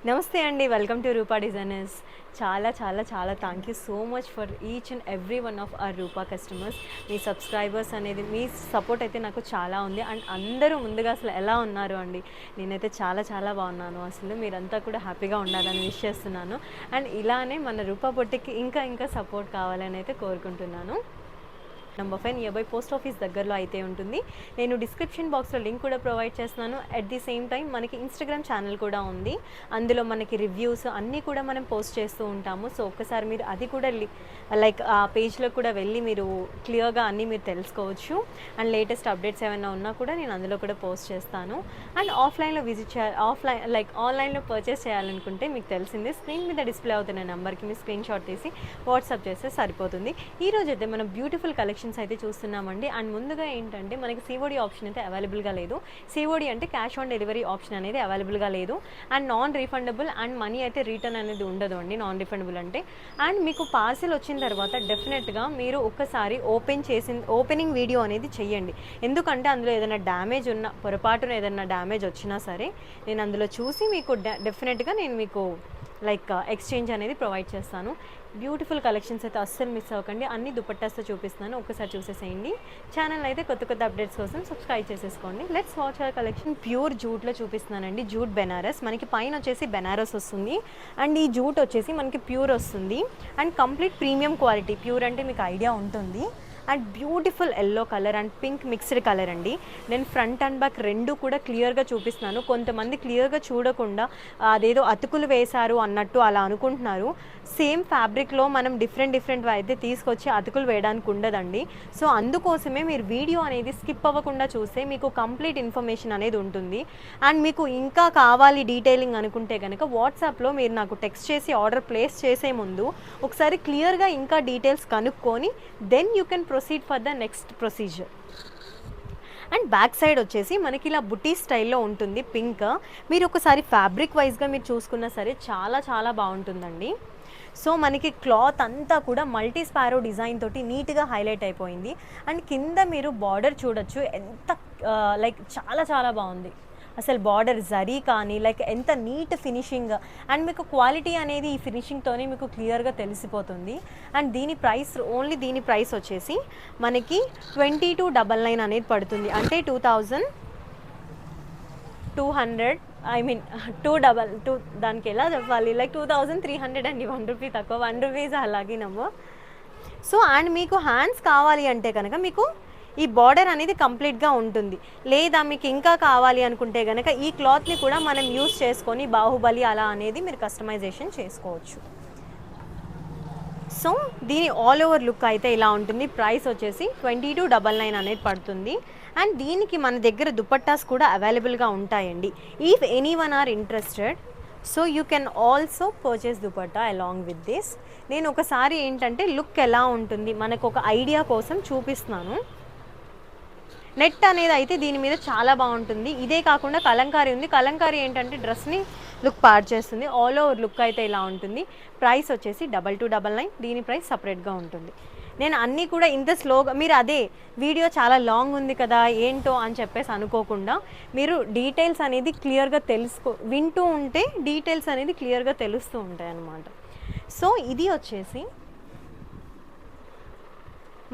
నమస్తే అండి, welcome to Roopa designers. చాలా చాలా చాలా thank you so much for each and every one of our Rupa customers. మీ సబ్స్క్రైబర్స్ అనేది మీ సపోర్ట్ అయితే నాకు చాలా ఉంది. అండ్ అందరూ ముందుగా అసలు ఎలా ఉన్నారు అండి? నేనైతే చాలా చాలా బాగున్నాను. అసలు మీరంతా కూడా హ్యాపీగా ఉండాలని విష్ చేస్తున్నాను. అండ్ ఇలానే మన రూపా బొట్టికి ఇంకా ఇంకా సపోర్ట్ కావాలని అయితే కోరుకుంటున్నాను. Number 5 near by post office దగ్గరలో అయితే ఉంటుంది. నేను డిస్క్రిప్షన్ బాక్స్లో లింక్ కూడా ప్రొవైడ్ చేస్తున్నాను. అట్ ది సేమ్ టైం మనకి ఇన్స్టాగ్రామ్ ఛానల్ కూడా ఉంది. అందులో మనకి రివ్యూస్ అన్నీ కూడా మనం పోస్ట్ చేస్తూ ఉంటాము. సో ఒక్కసారి మీరు అది కూడా లైక్ ఆ పేజ్లో కూడా వెళ్ళి మీరు క్లియర్గా అన్నీ మీరు తెలుసుకోవచ్చు. అండ్ లేటెస్ట్ అప్డేట్స్ ఏమైనా ఉన్నా కూడా నేను అందులో కూడా పోస్ట్ చేస్తాను. అండ్ ఆఫ్లైన్లో విజిట్ చేయాలి, ఆన్లైన్లో పర్చేస్ చేయాలనుకుంటే మీకు తెలిసిందే, స్క్రీన్ మీద డిస్ప్లే అవుతున్న నెంబర్కి మీరు స్క్రీన్ షాట్ తీసి వాట్సాప్ చేస్తే సరిపోతుంది. ఈరోజు అయితే మనం బ్యూటిఫుల్ కలెక్షన్ అయితే చూస్తున్నామండి. అండ్ ముందుగా ఏంటంటే మనకి సిఓడి ఆప్షన్ అయితే అవైలబుల్గా లేదు. సిఓడి అంటే క్యాష్ ఆన్ డెలివరీ ఆప్షన్ అనేది అవైలబుల్గా లేదు. And non refundable and money అయితే రిటర్న్ అనేది ఉండదు అండి, నాన్ రీఫండబుల్ అంటే. అండ్ మీకు పార్సిల్ వచ్చిన తర్వాత డెఫినెట్గా మీరు ఒక్కసారి ఓపెనింగ్ వీడియో అనేది చెయ్యండి. ఎందుకంటే అందులో ఏదైనా డ్యామేజ్ ఉన్న, పొరపాటున ఏదైనా డ్యామేజ్ వచ్చినా సరే నేను అందులో చూసి మీకు డెఫినెట్గా నేను మీకు లైక్ ఎక్స్చేంజ్ అనేది ప్రొవైడ్ చేస్తాను. బ్యూటిఫుల్ కలెక్షన్స్ అయితే అస్సలు మిస్ అవ్వకండి. అన్ని దుపట్టాస్తో చూపిస్తున్నాను, ఒక్కసారి చూసేసేయండి. ఛానల్ అయితే కొత్త కొత్త అప్డేట్స్ కోసం సబ్స్క్రైబ్ చేసేసుకోండి. Let's watch our collection. Pure జూట్లో చూపిస్తున్నానండి. జూట్ బెనారస్, మనకి పైన వచ్చేసి బెనారస్ వస్తుంది. అండ్ ఈ జూట్ వచ్చేసి మనకి ప్యూర్ వస్తుంది. And complete premium quality. Pure అంటే మీకు ఐడియా ఉంటుంది. And beautiful yellow colour and pink mixed colour అండి. నేను ఫ్రంట్ అండ్ బ్యాక్ రెండు కూడా క్లియర్గా చూపిస్తున్నాను. కొంతమంది క్లియర్గా చూడకుండా అదేదో అతుకులు వేశారు అన్నట్టు అలా అనుకుంటున్నారు. సేమ్ ఫ్యాబ్రిక్లో మనం డిఫరెంట్ అయితే తీసుకొచ్చి అతుకులు వేయడానికి ఉండదండి. సో అందుకోసమే మీరు వీడియో అనేది స్కిప్ అవ్వకుండా చూస్తే మీకు కంప్లీట్ ఇన్ఫర్మేషన్ అనేది ఉంటుంది. అండ్ మీకు ఇంకా కావాలి డీటెయిలింగ్ అనుకుంటే కనుక వాట్సాప్లో మీరు నాకు టెక్స్ట్ చేసి ఆర్డర్ ప్లేస్ చేసే ముందు ఒకసారి క్లియర్గా ఇంకా డీటెయిల్స్ కనుక్కొని then you can proceed for the next procedure. And back side వచ్చేసి మనకి ఇలా బుటీ స్టైల్లో ఉంటుంది పింక్. మీరు ఒకసారి ఫ్యాబ్రిక్ వైజ్గా మీరు చూసుకున్నా సరే చాలా చాలా బాగుంటుందండి. సో మనకి క్లాత్ అంతా కూడా మల్టీ స్పారో డిజైన్ తోటి నీట్గా హైలైట్ అయిపోయింది. అండ్ కింద మీరు బార్డర్ చూడొచ్చు, ఎంత లైక్ చాలా చాలా బాగుంది అసలు. బార్డర్ జరీ కానీ లైక్ ఎంత నీట్ ఫినిషింగ్. అండ్ మీకు క్వాలిటీ అనేది ఈ ఫినిషింగ్తోనే మీకు క్లియర్గా తెలిసిపోతుంది. అండ్ దీని ప్రైస్ వచ్చేసి మనకి 2299 అనేది పడుతుంది. అంటే 2200, ఐ మీన్ 222, దానికి ఎలా చెప్పాలి, లైక్ 2300 అండి. 1 రూపీ తక్కువ, 1 రూపీస్ అలాగే నెంబర్. సో అండ్ మీకు హ్యాండ్స్ కావాలి అంటే కనుక మీకు ఈ బార్డర్ అనేది కంప్లీట్గా ఉంటుంది. లేదా మీకు ఇంకా కావాలి అనుకుంటే కనుక ఈ క్లాత్ని కూడా మనం యూస్ చేసుకొని బాహుబలి అలా అనేది మీరు కస్టమైజేషన్ చేసుకోవచ్చు. సో దీని ఆల్ ఓవర్ లుక్ అయితే ఇలా ఉంటుంది. ప్రైస్ వచ్చేసి 2299 అనేది పడుతుంది. అండ్ దీనికి మన దగ్గర దుపట్టాస్ కూడా అవైలబుల్గా ఉంటాయండి. If anyone are interested, so you can also purchase dupatta along with this. నేను ఒకసారి ఏంటంటే లుక్ ఎలా ఉంటుంది మనకు ఒక ఐడియా కోసం చూపిస్తున్నాను. నెట్ అనేది అయితే దీని మీద చాలా బాగుంటుంది. ఇదే కాకుండా కలంకారీ ఉంది. కలంకారీ ఏంటంటే డ్రెస్ని లుక్ పాడు చేస్తుంది. ఆల్ ఓవర్ లుక్ అయితే ఇలా ఉంటుంది. ప్రైస్ వచ్చేసి 2299. దీని ప్రైస్ సపరేట్గా ఉంటుంది. నేను అన్నీ కూడా ఇంత స్లోగా, మీరు అదే వీడియో చాలా లాంగ్ ఉంది కదా ఏంటో అని చెప్పేసి అనుకోకుండా మీరు డీటెయిల్స్ అనేది క్లియర్గా వింటూ ఉంటే డీటెయిల్స్ అనేది క్లియర్గా తెలుస్తూ ఉంటాయి అన్నమాట. సో ఇది వచ్చేసి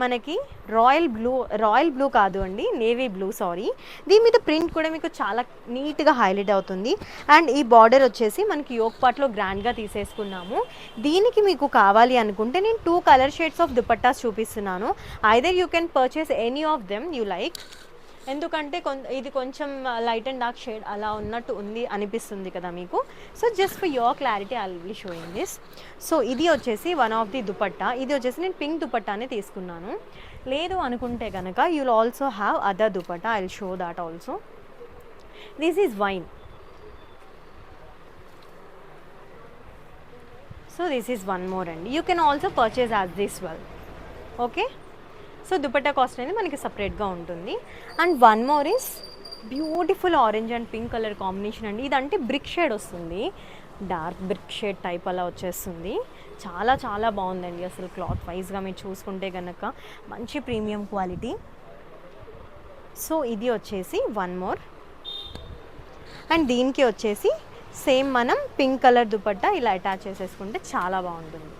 మనకి రాయల్ బ్లూ కాదు అండి, నేవీ బ్లూ, సారీ. దీని మీద ప్రింట్ కూడా మీకు చాలా నీట్గా హైలైట్ అవుతుంది. అండ్ ఈ బార్డర్ వచ్చేసి మనకి యోక్ పార్ట్లో గ్రాండ్గా తీసేసుకున్నాము. దీనికి మీకు కావాలి అనుకుంటే నేను 2 కలర్ షేడ్స్ ఆఫ్ దుపట్టాస్ చూపిస్తున్నాను. Either you can purchase any of them you like. ఎందుకంటే ఇది కొంచెం లైట్ అండ్ డార్క్ షేడ్ అలా ఉన్నట్టు ఉంది అనిపిస్తుంది కదా మీకు. So just for your clarity I will sowing this. So ఇది వచ్చేసి వన్ ఆఫ్ ది దుపట్టా. ఇది వచ్చేసి నేను పింక్ దుపట్టానే తీసుకున్నాను. లేదు అనుకుంటే కనుక you will also have other dupatta. I will show that also. This is wine. So this is one more అండి. You can also purchase as this well. Okay. So dupatta cost అనేది మనకి సపరేట్గా ఉంటుంది. And one more is beautiful orange and pink colour combination అండి. ఇదంటే brick shade వస్తుంది, dark brick shade type అలా వచ్చేస్తుంది. చాలా చాలా బాగుందండి అసలు. క్లాత్ వైజ్గా మీరు చూసుకుంటే కనుక మంచి ప్రీమియం క్వాలిటీ. సో ఇది వచ్చేసి వన్ మోర్. అండ్ దీనికి వచ్చేసి సేమ్ మనం పింక్ కలర్ దుపట్టా ఇలా అటాచ్ చేసేసుకుంటే చాలా బాగుంటుంది.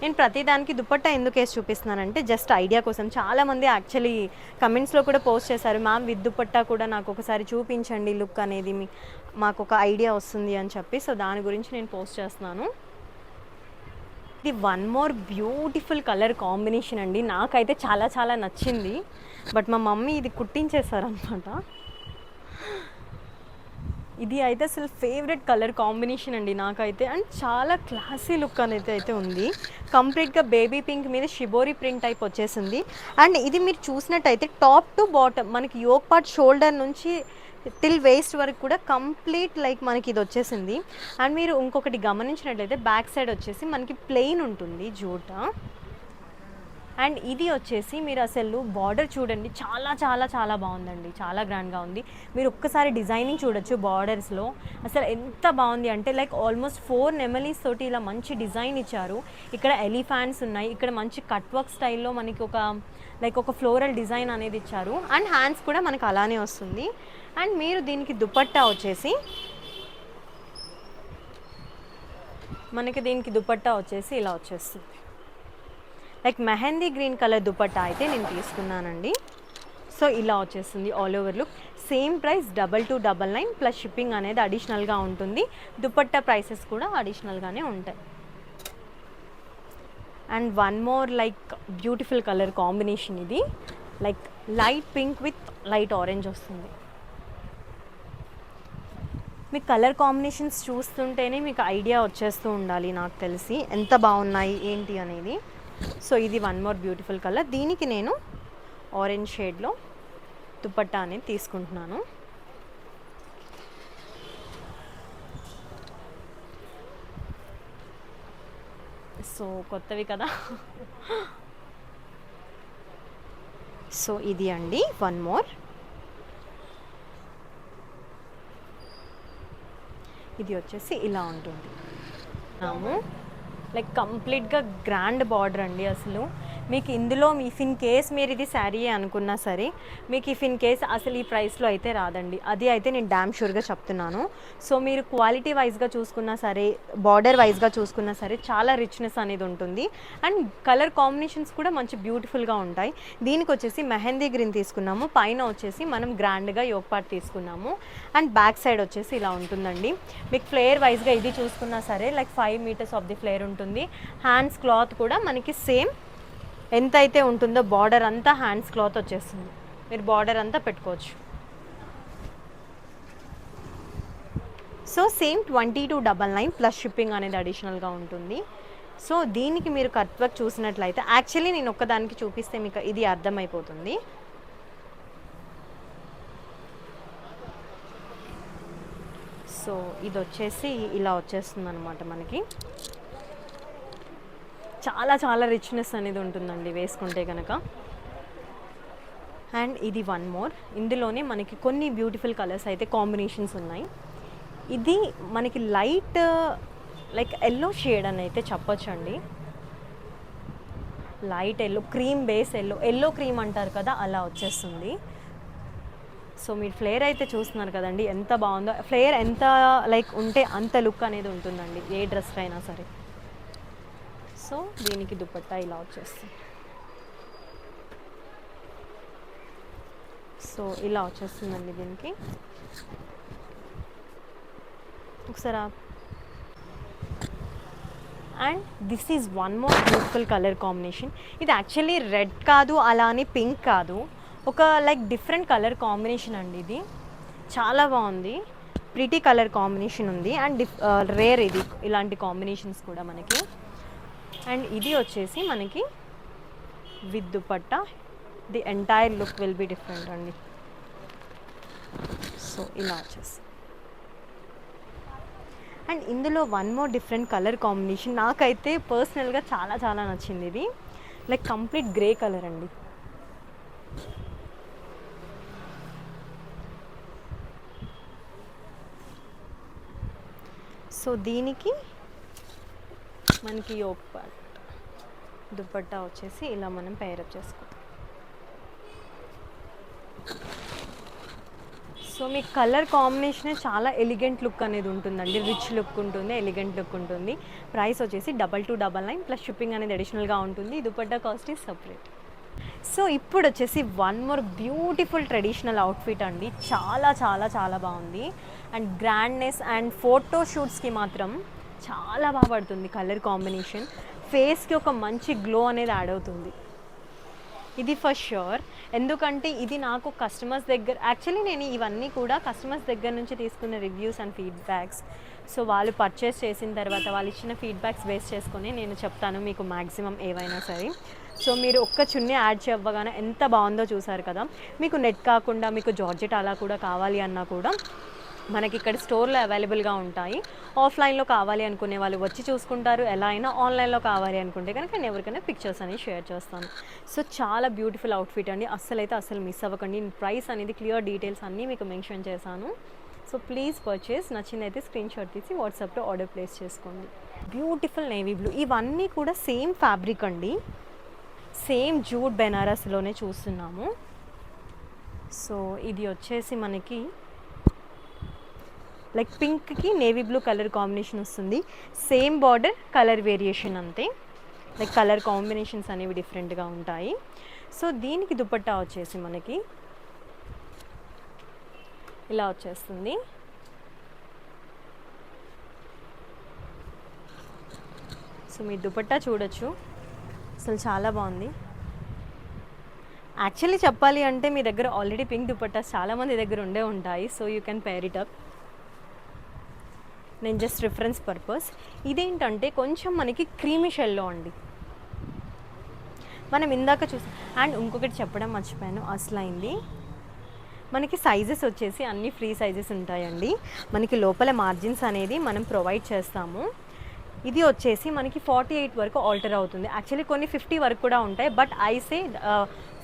నేను ప్రతిదానికి దుపట్టా ఎందుకు వేసి చూపిస్తున్నానంటే జస్ట్ ఐడియా కోసం. చాలామంది యాక్చువల్లీ కమెంట్స్లో కూడా పోస్ట్ చేశారు, మ్యామ్ విత్ దుపట్టా కూడా నాకు ఒకసారి చూపించండి లుక్ అనేది, మాకు ఒక ఐడియా వస్తుంది అని చెప్పి. సో దాని గురించి నేను పోస్ట్ చేస్తున్నాను. ఇది one more beautiful colour combination అండి. నాకైతే చాలా చాలా నచ్చింది. బట్ మా మమ్మీ ఇది కుట్టించేశారనమాట. ఇది అయితే అసలు ఫేవరెట్ కలర్ కాంబినేషన్ అండి నాకైతే. అండ్ చాలా క్లాసీ లుక్ అనేది అయితే ఉంది. కంప్లీట్గా బేబీ పింక్ మీద షిబోరి ప్రింట్ టైప్ వచ్చేసింది. అండ్ ఇది మీరు చూసినట్టయితే టాప్ టు బాటమ్ మనకి యోక్ పార్ట్ షోల్డర్ నుంచి టిల్ వేస్ట్ వరకు కూడా కంప్లీట్ లైక్ మనకి ఇది వచ్చేసింది. అండ్ మీరు ఇంకొకటి గమనించినట్లయితే బ్యాక్ సైడ్ వచ్చేసి మనకి ప్లెయిన్ ఉంటుంది జూట. అండ్ ఇది వచ్చేసి మీరు అసలు బార్డర్ చూడండి, చాలా చాలా చాలా బాగుందండి, చాలా గ్రాండ్గా ఉంది. మీరు ఒక్కసారి డిజైనింగ్ చూడొచ్చు బార్డర్స్లో, అసలు ఎంత బాగుంది అంటే లైక్ ఆల్మోస్ట్ 4 నెమలీస్ తోటి ఇలా మంచి డిజైన్ ఇచ్చారు. ఇక్కడ ఎలిఫాంట్స్ ఉన్నాయి, ఇక్కడ మంచి కట్ వర్క్ స్టైల్లో మనకి ఒక ఫ్లోరల్ డిజైన్ అనేది ఇచ్చారు. అండ్ హ్యాండ్స్ కూడా మనకు అలానే వస్తుంది. అండ్ మీరు దీనికి దుపట్టా వచ్చేసి ఇలా వచ్చేస్తుంది. Like mehndi green colour dupatta అయితే నేను తీసుకున్నానండి. సో ఇలా వచ్చేస్తుంది all over look. Same price 2299 plus shipping అనేది అడిషనల్గా ఉంటుంది. దుపట్టా ప్రైసెస్ కూడా అడిషనల్గానే ఉంటాయి. And one more like beautiful colour combination ఇది. Like light pink with light orange వస్తుంది. మీకు కలర్ కాంబినేషన్స్ చూస్తుంటేనే మీకు ఐడియా వచ్చేస్తూ ఉండాలి నాకు తెలిసి ఎంత బాగున్నాయి ఏంటి అనేది. సో ఇది వన్ మోర్ బ్యూటిఫుల్ కలర్. దీనికి నేను ఆరెంజ్ షేడ్లో దుపట్టా అనేది తీసుకుంటున్నాను. సో కొత్తవి కదా. సో ఇది అండి వన్ మోర్. ఇది వచ్చేసి ఇలా ఉంటుంది. లైక్ కంప్లీట్గా గ్రాండ్ బార్డర్ అండి. అసలు మీకు ఇందులో ఇఫ్ ఇన్ కేస్ మీరు ఇది శారీయే అనుకున్నా సరే మీకు ఇఫ్ ఇన్ కేస్ అసలు ఈ ప్రైస్లో అయితే రాదండి. అది అయితే నేను డామ్ షూర్గా చెప్తున్నాను. సో మీరు క్వాలిటీ వైజ్గా చూసుకున్నా సరే, బార్డర్ వైజ్గా చూసుకున్నా సరే చాలా రిచ్నెస్ అనేది ఉంటుంది. అండ్ కలర్ కాంబినేషన్స్ కూడా మంచి బ్యూటిఫుల్గా ఉంటాయి. దీనికి వచ్చేసి మెహందీ గ్రీన్ తీసుకున్నాము, పైన వచ్చేసి మనం గ్రాండ్గా యోక్ పార్ట్ తీసుకున్నాము. అండ్ బ్యాక్ సైడ్ వచ్చేసి ఇలా ఉంటుందండి. మీకు ఫ్లేర్ వైజ్గా ఇది చూసుకున్నా సరే like 5 meters of the flare ఉంటుంది. హ్యాండ్స్ క్లాత్ కూడా మనకి సేమ్ ఎంత అయితే ఉంటుందో బార్డర్ అంతా హ్యాండ్స్ క్లాత్ వచ్చేస్తుంది. మీరు బార్డర్ అంతా పెట్టుకోవచ్చు. సో సేమ్ 2299 ప్లస్ షిప్పింగ్ అనేది అడిషనల్గా ఉంటుంది. సో దీనికి మీరు కట్ వర్క్ చూసినట్లయితే యాక్చువల్లీ నేను ఒక్కదానికి చూపిస్తే మీకు ఇది అర్థమైపోతుంది. సో ఇది వచ్చేసి ఇలా వచ్చేస్తుంది అనమాట. మనకి చాలా చాలా రిచ్నెస్ అనేది ఉంటుందండి వేసుకుంటే కనుక. అండ్ ఇది వన్ మోర్. ఇందులోనే మనకి కొన్ని బ్యూటిఫుల్ కలర్స్ అయితే కాంబినేషన్స్ ఉన్నాయి. ఇది మనకి లైట్ లైక్ ఎల్లో షేడ్ అని అయితే చెప్పొచ్చు అండి. Light yellow, cream base yellow cream అంటారు కదా, అలా వచ్చేస్తుంది. సో మీరు ఫ్లేర్ అయితే చూస్తున్నారు కదండి ఎంత బాగుందో. ఫ్లేర్ ఎంత లైక్ ఉంటే అంత లుక్ అనేది ఉంటుందండి ఏ డ్రెస్ అయినా సరే. సో దీనికి దుపట్టా ఇలా వచ్చేస్తుంది. సో ఇలా వచ్చేస్తుందండి దీనికి. ఒకసారి and this is one more beautiful colour combination. ఇది యాక్చువల్లీ రెడ్ కాదు, అలా అని పింక్ కాదు, ఒక లైక్ డిఫరెంట్ కలర్ కాంబినేషన్ అండి. ఇది చాలా బాగుంది, ప్రిటీ కలర్ కాంబినేషన్ ఉంది. అండ్ రేర్ ఇది ఇలాంటి కాంబినేషన్స్ కూడా మనకి. అండ్ ఇది వచ్చేసి మనకి with dupatta the entire look will be different అండి. సో ఇలా వచ్చేసి. అండ్ ఇందులో one more different colour combination నాకైతే పర్సనల్గా చాలా చాలా నచ్చింది. ఇది లైక్ కంప్లీట్ గ్రే కలర్ అండి. సో దీనికి మనకి యోక్ పార్ట్ దుపట్టా వచ్చేసి ఇలా మనం పేరప్ చేసుకోవాలి. సో మీ కలర్ కాంబినేషన్ చాలా ఎలిగెంట్ లుక్ అనేది ఉంటుందండి, రిచ్ లుక్ ఉంటుంది, ఎలిగెంట్ లుక్ ఉంటుంది. ప్రైస్ వచ్చేసి 2299 ప్లస్ షిప్పింగ్ అనేది అడిషనల్గా ఉంటుంది. Dupatta cost is separate. So ఇప్పుడు వచ్చేసి one more beautiful traditional outfit అండి, చాలా చాలా చాలా బాగుంది. అండ్ గ్రాండ్నెస్ అండ్ ఫోటో షూట్స్కి మాత్రం చాలా బాగా పడుతుంది కలర్ కాంబినేషన్. ఫేస్కి ఒక మంచి గ్లో అనేది యాడ్ అవుతుంది ఇది ఫర్ ష్యూర్. ఎందుకంటే ఇది నాకు కస్టమర్స్ దగ్గర, యాక్చువల్లీ నేను ఇవన్నీ కూడా కస్టమర్స్ దగ్గర నుంచి తీసుకున్న రివ్యూస్ అండ్ ఫీడ్బ్యాక్స్. సో వాళ్ళు పర్చేస్ చేసిన తర్వాత వాళ్ళు ఇచ్చిన ఫీడ్బ్యాక్స్ బేస్ చేసుకొని నేను చెప్తాను మీకు మ్యాక్సిమం ఏవైనా సరే. సో మీరు ఒక్క చున్నీ యాడ్ చేయగానే ఎంత బాగుందో చూసారు కదా. మీకు నెట్ కాకుండా మీకు జార్జెట్ అలా కూడా కావాలి అన్నా కూడా మనకి ఇక్కడ స్టోర్లో అవైలబుల్గా ఉంటాయి. ఆఫ్లైన్లో కావాలి అనుకునే వాళ్ళు వచ్చి చూసుకుంటారు, ఎలా అయినా ఆన్లైన్లో కావాలి అనుకుంటే కనుక నేను ఎవరికైనా పిక్చర్స్ అనేవి షేర్ చేస్తాను. సో చాలా బ్యూటిఫుల్ అవుట్ఫిట్ అండి, అస్సలు మిస్ అవ్వకండి. ప్రైస్ అనేది క్లియర్ డీటెయిల్స్ అన్నీ మీకు మెన్షన్ చేశాను. సో ప్లీజ్ పర్చేస్, నచ్చిందైతే స్క్రీన్ షాట్ తీసి వాట్సాప్లో ఆర్డర్ ప్లేస్ చేసుకోండి. బ్యూటిఫుల్ నేవీ బ్లూ, ఇవన్నీ కూడా సేమ్ ఫ్యాబ్రిక్ అండి, సేమ్ జూట్ బెనారస్లోనే చూస్తున్నాము. సో ఇది వచ్చేసి మనకి లైక్ పింక్కి నేవీ బ్లూ కలర్ కాంబినేషన్ వస్తుంది. సేమ్ బార్డర్, కలర్ వేరియేషన్ అంతే, లైక్ కలర్ కాంబినేషన్స్ అనేవి డిఫరెంట్గా ఉంటాయి. సో దీనికి దుపట్టా వచ్చేసి మనకి ఇలా వచ్చేస్తుంది. సో మీ దుపట్టా చూడొచ్చు, అసలు చాలా బాగుంది. యాక్చువల్లీ చెప్పాలి అంటే మీ దగ్గర ఆల్రెడీ పింక్ దుపట్టాస్ చాలామంది దగ్గర ఉండే ఉంటాయి. So you can pair it up. నేను జస్ట్ రిఫరెన్స్ పర్పస్. ఇదేంటంటే కొంచెం మనకి క్రీమీ షెల్లో అండి, మనం ఇందాక చూసాం. అండ్ ఇంకొకటి చెప్పడం మర్చిపోయాను, అసలైంది మనకి సైజెస్ వచ్చేసి అన్ని ఫ్రీ సైజెస్ ఉంటాయండి. మనకి లోపల మార్జిన్స్ అనేది మనం ప్రొవైడ్ చేస్తాము. ఇది వచ్చేసి మనకి 48 వరకు ఆల్టర్ అవుతుంది. యాక్చువల్లీ కొన్ని 50 వరకు కూడా ఉంటాయి, but I say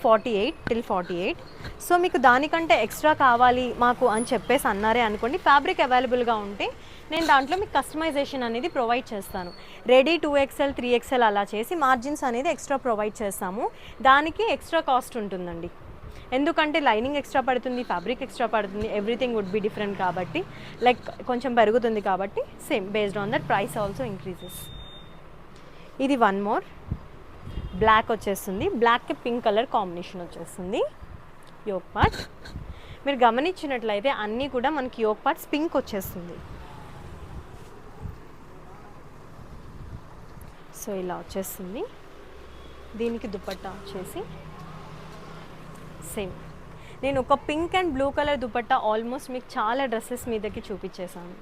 48 till 48. So మీకు దానికంటే ఎక్స్ట్రా కావాలి మాకు అని చెప్పేసి అన్నారే అనుకోండి, ఫ్యాబ్రిక్ అవైలబుల్గా ఉంటే నేను దాంట్లో మీకు కస్టమైజేషన్ అనేది ప్రొవైడ్ చేస్తాను. రెడీ 2XL 3XL అలా చేసి మార్జిన్స్ అనేది ఎక్స్ట్రా ప్రొవైడ్ చేస్తాము. దానికి ఎక్స్ట్రా కాస్ట్ ఉంటుందండి, ఎందుకంటే లైనింగ్ ఎక్స్ట్రా పడుతుంది, ఫ్యాబ్రిక్ ఎక్స్ట్రా పడుతుంది, ఎవ్రీథింగ్ వుడ్ బి డిఫరెంట్ కాబట్టి లైక్ కొంచెం పెరుగుతుంది కాబట్టి same based on that price also increases. ఇది వన్ మోర్ బ్లాక్ వచ్చేస్తుంది, బ్లాక్కి పింక్ కలర్ కాంబినేషన్ వచ్చేస్తుంది. యోక్ పార్ట్ మీరు గమనించినట్లయితే అన్నీ కూడా మనకి యోక్ పార్ట్స్ పింక్ వచ్చేస్తుంది. సో ఇలా వచ్చేస్తుంది. దీనికి దుపట్టా వచ్చేసి సేమ్. నేను ఒక pink and blue colour dupatta almost మీకు చాలా డ్రెస్సెస్ మీదకి చూపించేశాను.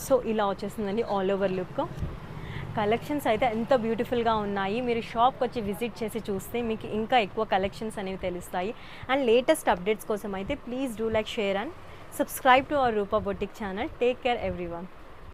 సో ఇలా వచ్చేసిందండి ఆల్ ఓవర్ లుక్. కలెక్షన్స్ అయితే ఎంత బ్యూటిఫుల్గా ఉన్నాయి, మీరు షాప్కి వచ్చి విజిట్ చేసి చూస్తే మీకు ఇంకా ఎక్కువ కలెక్షన్స్ అనేవి తెలుస్తాయి. అండ్ లేటెస్ట్ అప్డేట్స్ కోసం అయితే please do like, share and subscribe to our Rupa Boutique channel. Take care everyone.